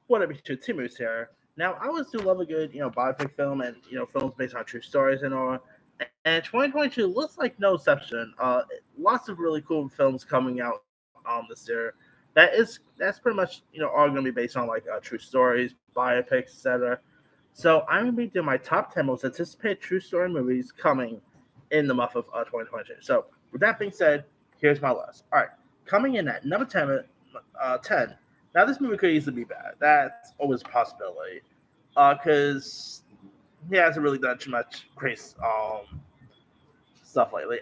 What up, YouTube? Timu's here. Now, I always do love a good, biopic film and, films based on true stories and all. And 2022 looks like no exception. Lots of really cool films coming out this year. That's pretty much, all going to be based on like true stories, biopics, etc. So I'm going to be doing my top 10 most anticipated true story movies coming in the month of 2022. So with that being said, here's my list. All right, coming in at number 10, 10. Now this movie could easily be bad. That's always a possibility. Because he hasn't really done too much crazy stuff lately.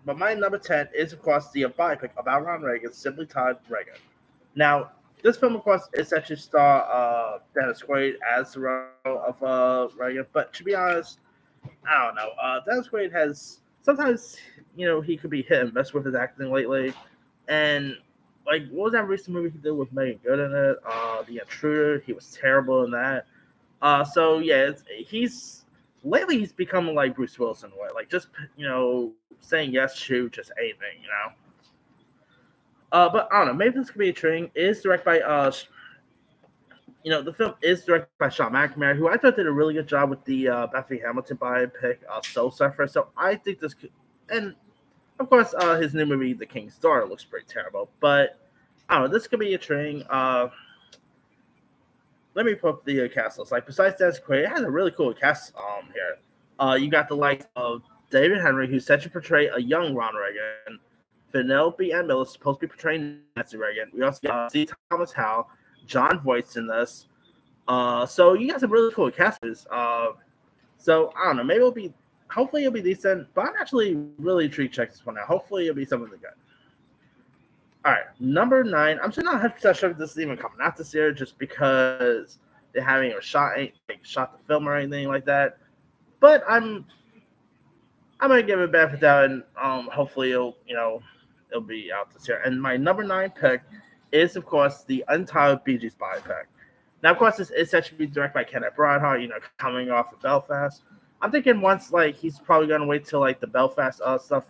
But my number 10 is of course the biopic about Ronald Reagan, Simply Todd Reagan. Now, this film, of course, is actually star Dennis Quaid as the role of Reagan. But to be honest, I don't know. Dennis Quaid has sometimes, he could be hit and miss with his acting lately. And like, what was that recent movie he did with Megan Good in it? The Intruder. He was terrible in that. So yeah, he's lately he's becoming like Bruce Willis in a way, like just saying yes to just anything. But I don't know. Maybe this could be a train. It is directed by the film is directed by Sean McNamara, who I thought did a really good job with the Bethany Hamilton biopic, Soul Surfer. So I think this could, and of course, his new movie, The King's Daughter, looks pretty terrible. But I don't know. This could be a train. Let me put up the cast list. Like besides Dennis Quaid, it has a really cool cast here. You got the likes of David Henry, who's set to portray a young Ronald Reagan. Penelope Ann Miller is supposed to be portraying Nancy Reagan. We also got C. Thomas Howell, John Voight in this. So you got some really cool casters. So I don't know. Maybe hopefully it'll be decent. But I'm actually really intrigued to check this one out. Hopefully it'll be something good. All right, number 9. I'm still not 100% sure if this is even coming out this year, just because they haven't even shot the film or anything like that. But I'm gonna give it a benefit of doubt, and hopefully it'll be out this year. And my number 9 pick is of course the untitled Bee Gees biopic. Now, of course, this is set to be directed by Kenneth Branagh. Coming off of Belfast. I'm thinking once he's probably gonna wait till the Belfast stuff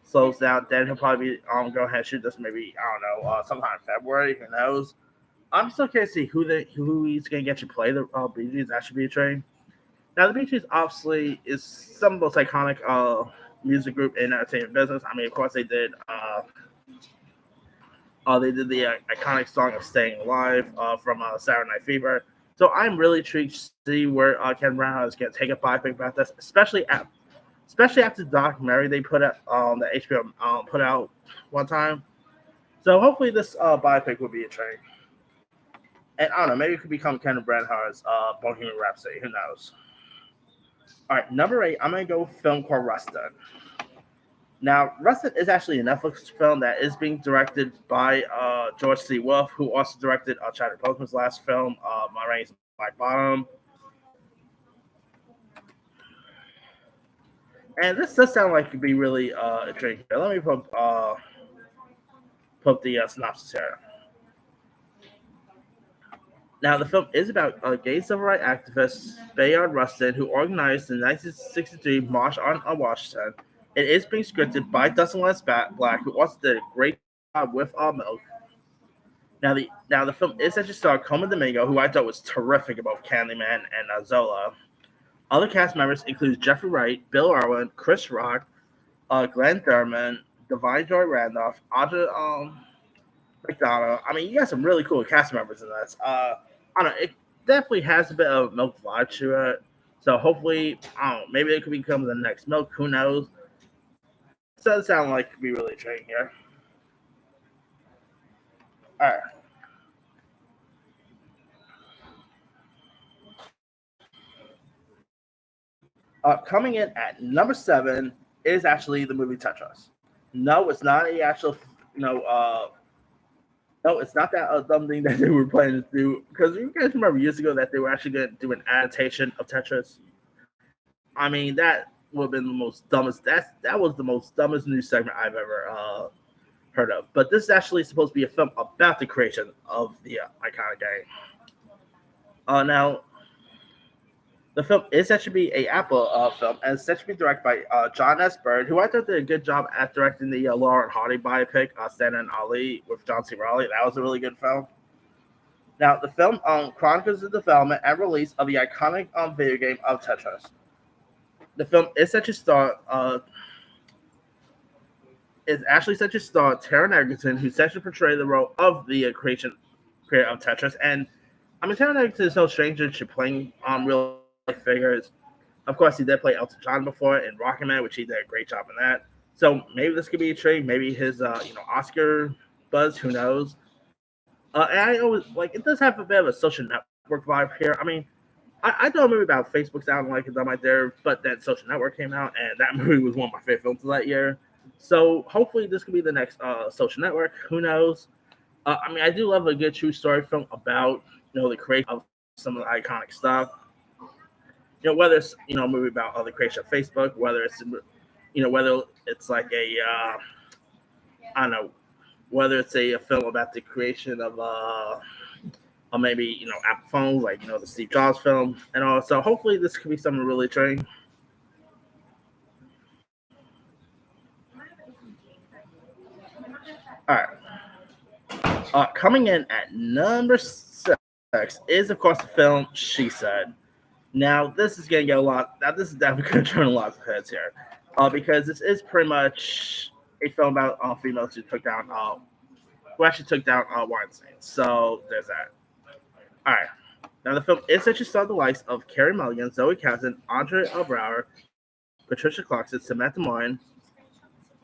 slows down, then he'll probably go ahead and shoot this maybe, I don't know, sometime in February, who knows. I'm still curious to see who he's going to get to play the Bee Gees Attribute Train. Now, the Bee Gees obviously is some of the most iconic music group in entertainment business. I mean, of course, they did the iconic song of Staying Alive from Saturday Night Fever. So I'm really intrigued to see where Ken Branagh is going to take a biopic about this, especially after the documentary they put out that HBO put out one time. So hopefully this biopic will be a train. And I don't know, maybe it could become Kenneth Branagh's Bohemian Rhapsody. Who knows? All right, number 8, I'm going to go with a film called Rustin. Now, Rustin is actually a Netflix film that is being directed by George C. Wolfe, who also directed Chadwick Boseman's last film, Ma Rainey's Black Bottom. And this does sound like it could be really intriguing. Let me put the synopsis here. Now, the film is about gay civil rights activist Bayard Rustin, who organized the 1963 March on Washington. It is being scripted by Dustin Lance Black, who also did a great job with Milk. Now, the film is actually starring Colman Domingo, who I thought was terrific about Candyman and Zola. Other cast members include Jeffrey Wright, Bill Irwin, Chris Rock, Glenn Thurman, Divine Joy Randolph, Audra McDonough. I mean, you got some really cool cast members in this. I don't know. It definitely has a bit of Milk vibe to it. So hopefully, I don't know, maybe it could become the next Milk. Who knows? It does sound like it could be really intriguing here. All right. Coming in at number 7 is actually the movie Tetris. No, it's not a actual, no, it's not that dumb thing that they were planning to do. Because you guys remember years ago that they were actually going to do an adaptation of Tetris. I mean, that would have been the most dumbest. That was the most dumbest news segment I've ever heard of. But this is actually supposed to be a film about the creation of the iconic game. Now, the film is set to be a Apple film, and it's set to be directed by John S. Byrne, who I thought did a good job at directing the Laurel and Hardy biopic, Stan and Ali, with John C. Reilly. That was a really good film. Now, the film chronicles the development and release of the iconic video game of Tetris. The film is set to star is actually set to star Taron Egerton, who's set to portray the role of the creator of Tetris. And I mean, Taron Egerton is no stranger to playing real life figures. Of course, he did play Elton John before in Rocket Man, which he did a great job in that. So maybe this could be a trade. Maybe his Oscar buzz. Who knows? And I always like it does have a bit of a social network vibe here. I mean, I know a movie about Facebook sounding like it's on my there, but then Social Network came out, and that movie was one of my favorite films of that year. So hopefully this could be the next Social Network. Who knows? I mean, I do love a good true story film about the creation of some of the iconic stuff. Whether it's a movie about the creation of Facebook, whether it's whether it's like a I don't know, whether it's a film about the creation of or maybe Apple phones, like the Steve Jobs film, and all. So hopefully this could be something really exciting. All right. Coming in at number 6 is, of course, the film She Said. Now, this is going to get a lot. Now, this is definitely going to turn a lot of heads here, because this is pretty much a film about females who actually took down Weinstein. So there's that. All right. Now, the film is actually starring the likes of Carey Mulligan, Zoe Kazan, Andre Braugher, Patricia Clarkson, Samantha Morin.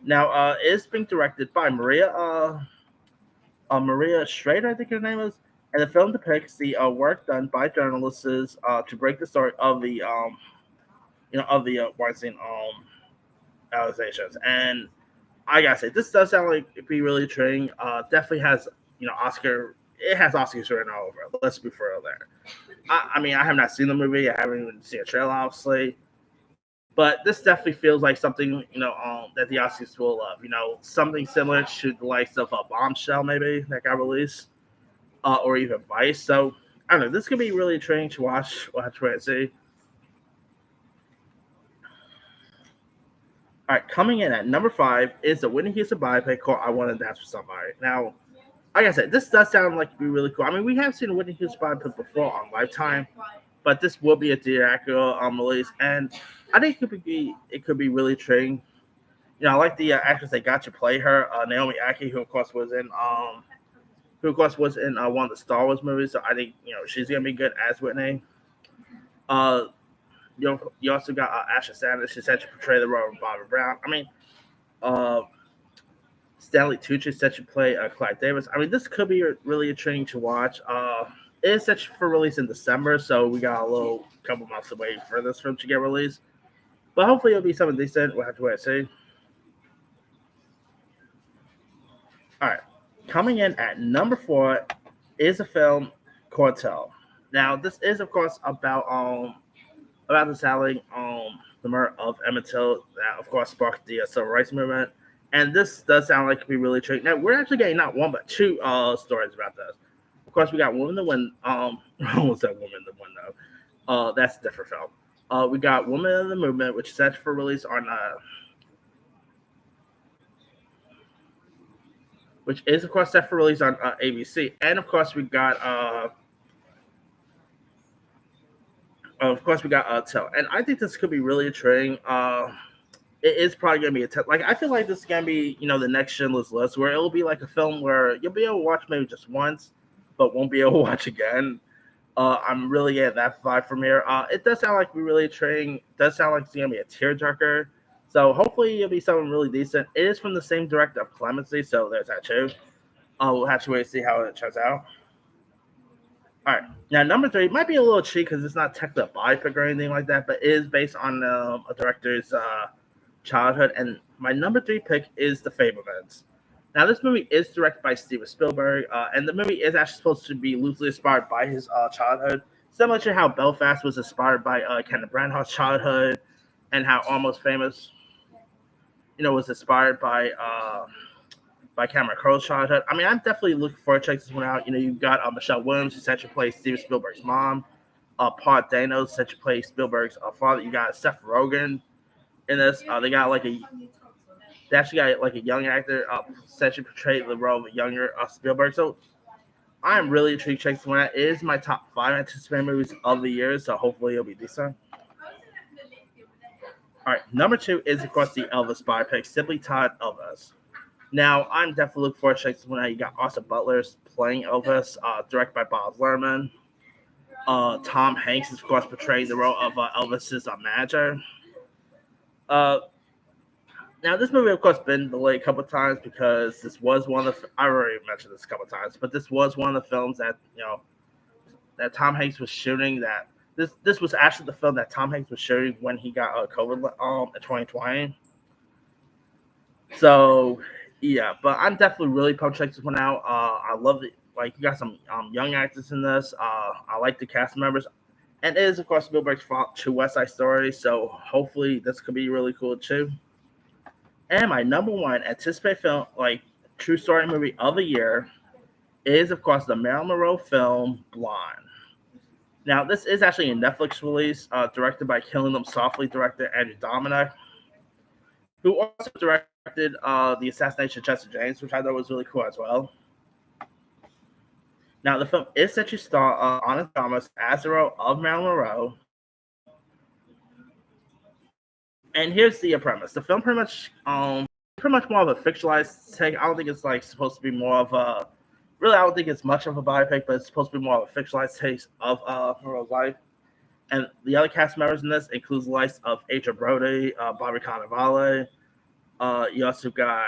Now, it is being directed by Maria Schrader, I think her name is, and the film depicts the work done by journalists to break the story of the Weinstein allegations. And I gotta say, this does sound like it'd be really intriguing. Definitely has Oscar. It has Oscars written all over it. Let's be for real there. I mean, I have not seen the movie. I haven't even seen a trailer, obviously. But this definitely feels like something that the Oscars will love. Something similar to the likes of a Bombshell, maybe that got released, or even Vice. So I don't know. This could be really intriguing to watch. We'll have to wait and see. All right, coming in at number 5 is the Whitney Houston biopic called "I Want to Dance with Somebody." Now, like I said, this does sound like it'd be really cool. I mean, we have seen a Whitney Houston biopic before on Lifetime, but this will be a theatrical release, and I think it could be really intriguing. I like the actress that got to play her, Naomi Ackie, who of course was in one of the Star Wars movies. So I think she's gonna be good as Whitney. Uh, you also got Asha Sanders. She's set to portray the role of Barbara Brown. I mean, uh, Stanley Tucci set to play Clyde Davis. I mean, this could be really intriguing to watch. It is set for release in December, so we got a little couple months away for this film to get released. But hopefully it'll be something decent. We'll have to wait and see. All right. Coming in at number 4 is a film Cartel. Now, this is, of course, about the selling the murder of Emmett Till that, of course, sparked the civil rights movement. And this does sound like it could be really tricky. Now, we're actually getting not one, but 2 stories about this. Of course, we got Woman to Win. I almost said Woman to Win, though. That's a different film. We got Woman in the Movement, which is set for release on which is, of course, set for release on ABC. And, of course, we got Till. And I think this could be really intriguing. It is probably going to be I feel like this is going to be, the next Schindler's List, where it'll be like a film where you'll be able to watch maybe just once, but won't be able to watch again. I'm really getting that vibe from here. It does sound like we're really intriguing. It does sound like it's going to be a tearjerker. So hopefully it'll be something really decent. It is from the same director of Clemency, so there's that too. We'll have to wait to see how it turns out. All right. Now, number 3 might be a little cheap because it's not technically a biopic or anything like that, but it is based on a director's childhood. And my number 3 pick is The Fabelmans. Now, this movie is directed by Steven Spielberg, and the movie is actually supposed to be loosely inspired by his childhood, similar to how Belfast was inspired by Kenneth Branagh's childhood, and how Almost Famous, was inspired by Cameron Crowe's childhood. I mean, I'm definitely looking forward to checking this one out. You've got Michelle Williams, who set to play Steven Spielberg's mom. Paul Dano set to play Spielberg's father. You got Seth Rogen in this. They actually got like a young actor set to portray the role of a younger Spielberg. So I'm really intrigued to check this one out. It is my top five anticipated movies of the year, so hopefully it'll be decent. All right, number two is of course the Elvis biopic, simply titled Elvis. Now, I'm definitely looking forward to checking this one out. You got Austin Butler playing Elvis, directed by Bob Lerman. Tom Hanks is, of course, portraying the role of Elvis's manager. Uh, Now, this movie, of course, been delayed a couple of times because this was one of the. I already mentioned this a couple of times, but this was one of the films that that Tom Hanks was shooting. That this was actually the film that Tom Hanks was shooting when he got COVID in 2020. So yeah, but I'm definitely really pumped to check this one out. I love it. Like you got some young actors in this. I like the cast members, and it is of course Spielberg's fault to West Side Story. So hopefully this could be really cool too. And my number one anticipated film, like true story movie of the year, is of course the Marilyn Monroe film Blonde. Now this is actually a Netflix release, directed by Killing Them Softly director Andrew Dominic, who also directed the assassination of Jesse James, which I thought was really cool as well. Now the film is set to star Anna Thomas as the role of Marilyn Monroe. And here's the premise: the film pretty much more of a fictionalized take. I don't think it's like supposed to be more of a really. I don't think it's much of a biopic, but it's supposed to be more of a fictionalized take of Monroe's life. And the other cast members in this includes the likes of Adrian Brody, Bobby Cannavale. You also got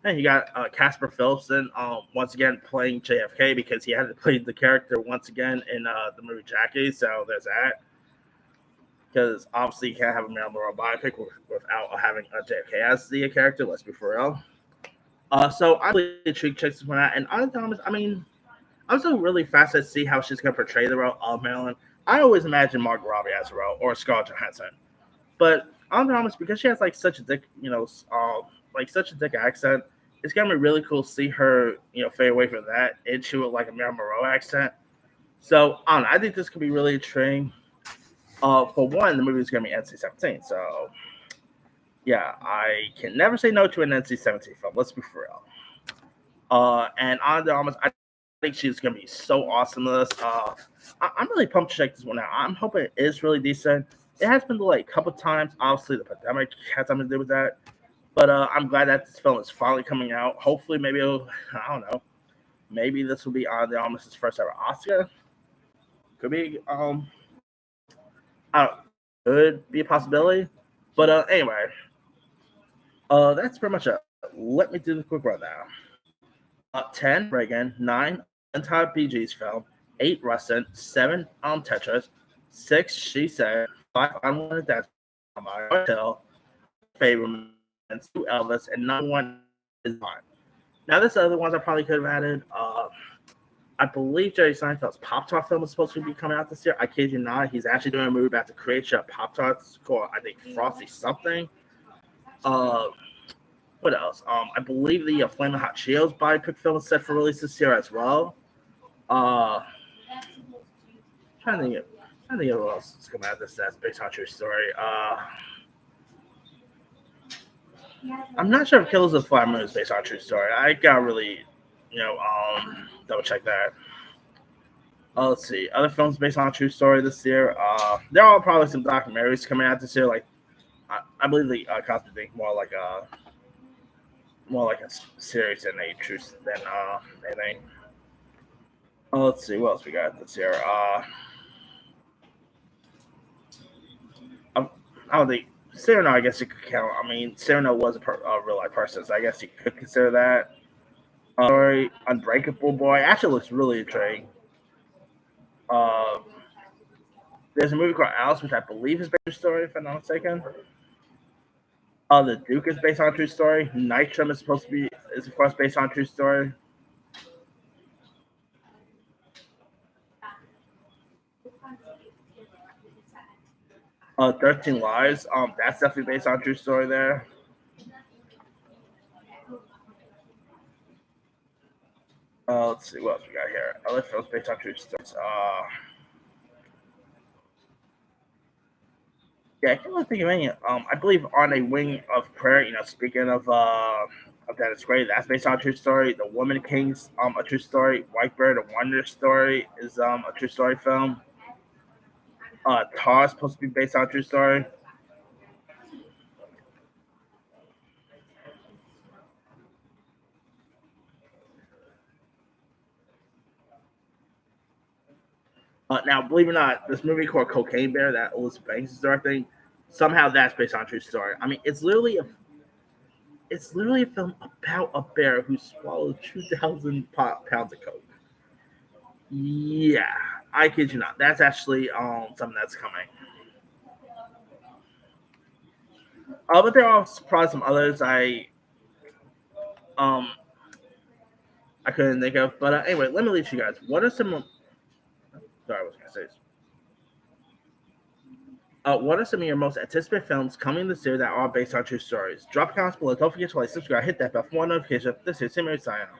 and you got Casper Philipson once again playing JFK because he had to play the character once again in the movie Jackie. So there's that. Because obviously you can't have a Marilyn Monroe biopic without having a JFK as the character. Let's be for real. So I'm really intrigued to check this one out. And Anna Thomas, I mean, I'm still really fascinated to see how she's going to portray the role of Marilyn. I always imagine Margot Robbie as a role or Scarlett Johansson, but Anna Thomas because she has like such a thick, like such a thick accent, it's gonna be really cool to see her, fade away from that into like a Marilyn Monroe accent. So I don't know. I think this could be really intriguing. For one, the movie is gonna be NC-17, so yeah, I can never say no to an NC-17 film. Let's be for real. And Anna Thomas, I think she's gonna be so awesome in this. I'm really pumped to check this one out. I'm hoping it is really decent. It has been delayed a couple times. Obviously, the pandemic had something to do with that. But I'm glad that this film is finally coming out. Hopefully, maybe I don't know. Maybe this will be on the almost first ever Oscar. Could be I don't, could be a possibility. But anyway, that's pretty much it. Let me do the quick rundown. 10 Reagan, 9 Anti BG's film, 8 Rustin, 7 Tetris, 6 She Said, 5 Unwanted Dance by Hotel, Favorite, and 2 Elvis, and number 1 is mine. Now, this other ones I probably could have added. I believe Jerry Seinfeld's Pop Tart film is supposed to be coming out this year. I kid you not. He's actually doing a movie about the creation of Pop Tarts called, I think, Frosty something. Uh, what else? I believe the Flamin' Hot Cheetos biopic film is set for release this year as well. Trying to think, trying to think of what else is coming out this that's based on a true story. I'm not sure if Killers of the Flower Moon is based on a true story. I gotta really, double check that. Let's see. Other films based on a true story this year. There are probably some documentaries coming out this year. Like, I believe the Cosby thing more like a series than a true than anything. Let's see what else we got this year. I don't think Cyrano. I guess you could count. I mean, Cyrano was a real life person, so I guess you could consider that. Story Unbreakable Boy actually looks really intriguing. Uh, there's a movie called Alice, which I believe is based on a true story, if I'm not mistaken. The Duke is based on a true story. Nitram is supposed to be is of course based on a true story. 13 Lives. That's definitely based on a true story there. Let's see what else we got here. Other films based on true stories. Yeah, I can't really think of any. I believe On a Wing of Prayer. Speaking of That is great. That's based on a true story. The Woman Kings, a true story. Whitebird, a Wonder Story is a true story film. Tar is supposed to be based on a true story. Now, believe it or not, this movie called Cocaine Bear that Elizabeth Banks is directing, somehow that's based on a true story. I mean, it's literally a film about a bear who swallowed 2,000 pounds of coke. Yeah, I kid you not. That's actually something that's coming. But there are probably some others um I couldn't think of. But anyway, let me leave you guys. What are some? Sorry, I was gonna say. What are some of your most anticipated films coming this year that are based on true stories? Drop comments below. Don't forget to like, subscribe, hit that bell for more notifications. This is Simmer signing off.